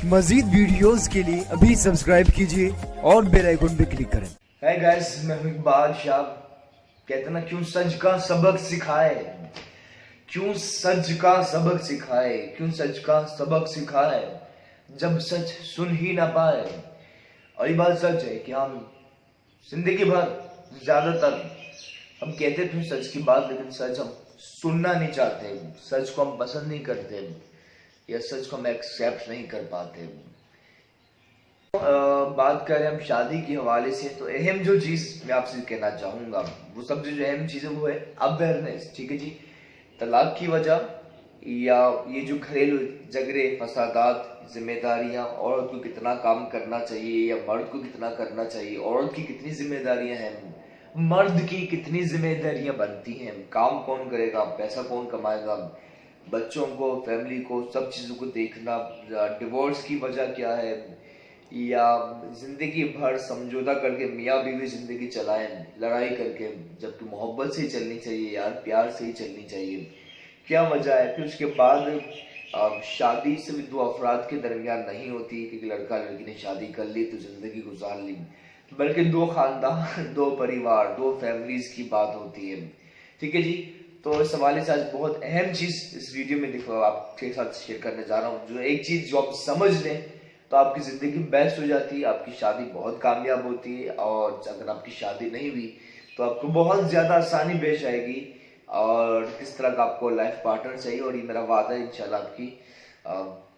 मजीद videos के लिए अभी सब्सक्राइब कीजिए और बेल आइकन पे क्लिक करें। है गाइस, मैं हूं इकबाल शाह। कहते ना, क्यों सच का सबक सिखाए, क्यों सच का सबक सिखाए, क्यों सच का सबक सिखाए जब सच सुन ही ना पाए। और ये बात सच है कि हम जिंदगी भर ज्यादातर हम कहते थे सच की बात, लेकिन सच हम सुनना नहीं चाहते, सच को हम पसंद नहीं करते या सच को हम एक्सेप्ट नहीं कर पाते। बात करें हम शादी के हवाले से, तो अहम जो चीज मैं आपसे कहना चाहूंगा, वो सबसे जो अहम चीज है वो है अवेयरनेस। ठीक है जी, तलाक की वजह या ये जो घरेलू झगड़े, फसादात, जिम्मेदारियां, औरत को कितना काम करना चाहिए या मर्द को कितना करना चाहिए, औरत की कितनी जिम्मेदारियां हैं, मर्द की कितनी जिम्मेदारियां बनती हैं, काम कौन करेगा, पैसा कौन कमाएगा, बच्चों को, फैमिली को, सब चीजों को देखना, डिवोर्स की वजह क्या है, या जिंदगी भर समझौता करके मियाँ बीवी जिंदगी चलाएं लड़ाई करके, जबकि मोहब्बत से ही चलनी चाहिए यार, प्यार से ही चलनी चाहिए, क्या वजह है। फिर उसके बाद शादी सिर्फ दो अफराद के दरमियान नहीं होती कि लड़का लड़की ने शादी कर ली तो जिंदगी गुजार ली, बल्कि दो खानदान, दो परिवार, दो फैमिलीज की बात होती है। ठीक है जी, तो इस हवाले से आज बहुत अहम चीज इस वीडियो में दिखा आपके साथ शेयर करने जा रहा हूँ। जो एक चीज जो आप समझ लें तो आपकी जिंदगी बेस्ट हो जाती है, आपकी शादी बहुत कामयाब होती है, और अगर आपकी शादी नहीं हुई तो आपको बहुत ज्यादा आसानी पेश आएगी। और किस तरह का आपको लाइफ पार्टनर चाहिए, और ये मेरा वादा है इंशाल्लाह आपकी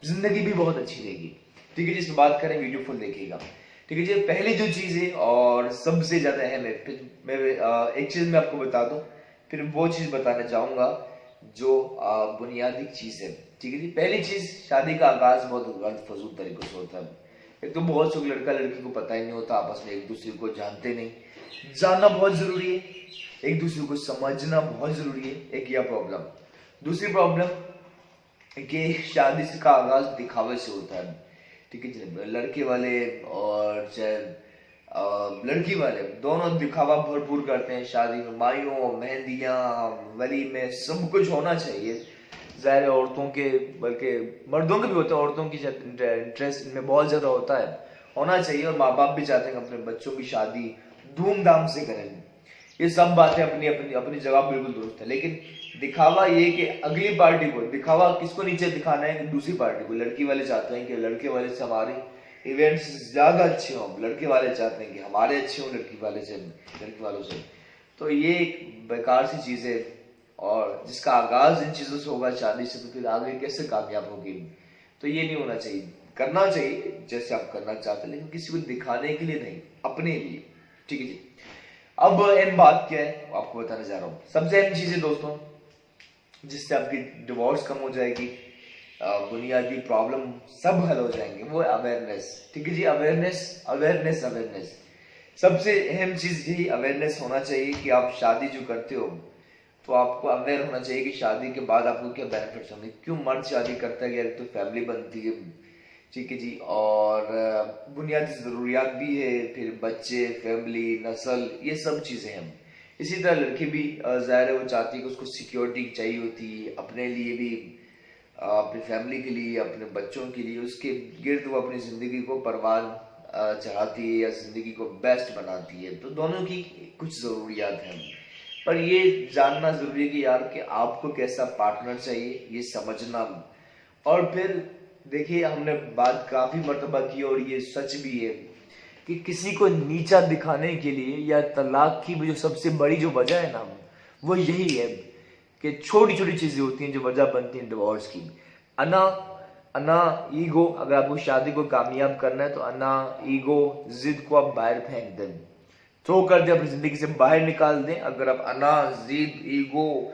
जिंदगी भी बहुत अच्छी रहेगी। ठीक है जी, इस बात करें, वीडियो फुल देखिएगा। ठीक है जी, पहली जो चीज है और सबसे ज्यादा अहम है, फिर मैं एक चीज मैं आपको बता दूं, फिर वो चीज बताना चाहूंगा जो बुनियादी चीज है। ठीक है जी, पहली चीज, शादी का आगाज बहुत गलत फजूल तरीके से होता है। एक तो बहुत से लड़का लड़की को पता ही नहीं होता, आपस में एक दूसरे को जानते नहीं। जानना बहुत जरूरी है, एक दूसरे को समझना बहुत जरूरी है, एक यह प्रॉब्लम। दूसरी प्रॉब्लम कि शादी का आगाज दिखावे से होता है। ठीक है, लड़के वाले और लड़की वाले दोनों दिखावा भरपूर करते हैं शादी में, मायूं, मेहंदियां, वली में सब कुछ होना चाहिए। जाहिर है औरतों के, बल्कि मर्दों के भी होते हैं, औरतों की इंटरेस्ट इनमें बहुत ज्यादा होता है, होना चाहिए। और माँ बाप भी चाहते हैं अपने बच्चों की शादी धूमधाम से करें। ये सब बातें अपनी अपनी अपनी जगह बिल्कुल दुरुस्त है, लेकिन दिखावा ये कि अगली पार्टी को दिखावा, किसको नीचे दिखाना है, दूसरी पार्टी को। लड़की वाले चाहते हैं कि लड़के वाले से हमारे इवेंट्स ज्यादा अच्छे हों, लड़के वाले चाहते हैं कि हमारे अच्छे हों लड़की वालों से। तो ये एक बेकार सी चीज है, और जिसका आगाज इन चीजों से होगा, शादी से, तो फिर आगे कैसे कामयाब होगी। तो ये नहीं होना चाहिए। करना चाहिए जैसे आप करना चाहते हैं, लेकिन किसी को दिखाने के लिए नहीं, अपने लिए। ठीक है जी, अब अहम बात क्या है आपको बताने जा रहा हूँ। सबसे अहम चीज है दोस्तों, जिससे आपकी डिवोर्स कम हो जाएगी, बुनियादी प्रॉब्लम सब हल हो जाएंगे, वो अवेयरनेस। ठीक है जी, अवेयरनेस अवेयरनेस अवेयरनेस, सबसे अहम चीज यही अवेयरनेस होना चाहिए कि आप शादी जो करते हो तो आपको अवेयर होना चाहिए कि शादी के बाद आपको क्या बेनिफिट्स होंगे, क्यों मर्द शादी करता है, तो फैमिली बनती है। ठीक है जी, और बुनियादी जरूरियात भी है, फिर बच्चे, फैमिली, नस्ल, ये सब चीजें हैं। इसी तरह लड़की भी जाहिर है वो चाहती है कि उसको सिक्योरिटी चाहिए होती है, अपने लिए भी, अपनी फैमिली के लिए, अपने बच्चों के लिए, उसके गिर्द वो अपनी जिंदगी को परवान चढ़ाती है या जिंदगी को बेस्ट बनाती है। तो दोनों की कुछ जरूरियात हैं, पर ये जानना जरूरी है कि यार कि आपको कैसा पार्टनर चाहिए, ये समझना। और फिर देखिए, हमने बात काफी मर्तबा की और ये सच भी है कि किसी को नीचा दिखाने के लिए या तलाक की जो सबसे बड़ी जो वजह है ना, वो यही है कि छोटी छोटी चीजें होती हैं जो वजह बनती हैं डिवोर्स की। अना ईगो, अगर आपको शादी को कामयाब करना है तो अना ईगो जिद को आप बाहर फेंक दें, थ्रो कर दे, अपनी जिंदगी से बाहर निकाल दें। अगर आप अना, जिद, ईगो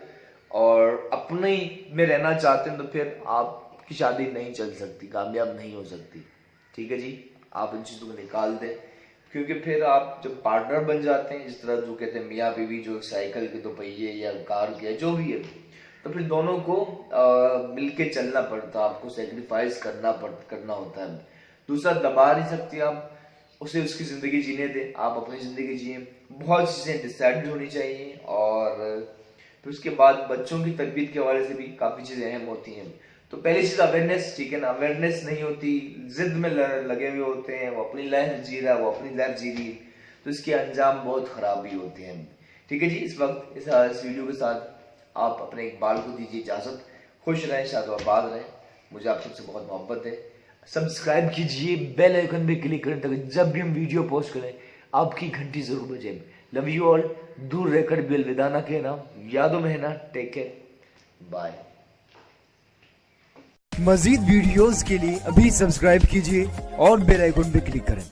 और अपने में रहना चाहते हैं तो फिर आपकी शादी नहीं चल सकती, कामयाब नहीं हो सकती। ठीक है जी, आप इन चीजों को निकाल दें, क्योंकि फिर आप जब पार्टनर बन जाते हैं, जिस तरह जो कहते हैं मियाँ बीवी, जो साइकिल के दो पहिए या कार के जो भी है, तो फिर दोनों को मिलके चलना पड़ता है, आपको सेक्रीफाइस करना होता है। दूसरा दबा नहीं सकती आप उसे, उसकी जिंदगी जीने दें, आप अपनी जिंदगी जिए। बहुत चीजें डिसाइड होनी चाहिए, और फिर उसके बाद बच्चों की तरबियत के हवाले से भी काफी चीजें अहम होती हैं। तो पहली चीज अवेयरनेस, ठीक है ना। अवेयरनेस नहीं होती, जिद में लगे हुए होते हैं, वो अपनी लाइफ जी रहा है, वो अपनी लाइफ जी रही है, तो इसके अंजाम बहुत खराब भी होते हैं, ठीक है जी। इस वक्त इस वीडियो के साथ आप अपने इकबाल को दीजिए इजाजत। खुश रहें, शादोबाद रहें। मुझे आप सबसे बहुत मोहब्बत है। सब्सक्राइब कीजिए, बेल आइकन पे क्लिक करें ताकि जब भी हम वीडियो पोस्ट करें आपकी घंटी जरूर बजे। Love you all. दूर रहकर भी अलविदा ना कहना, यादों में है ना। Take care, bye. मजीद वीडियोस के लिए अभी सब्सक्राइब कीजिए और बेल आइकन पे क्लिक करें।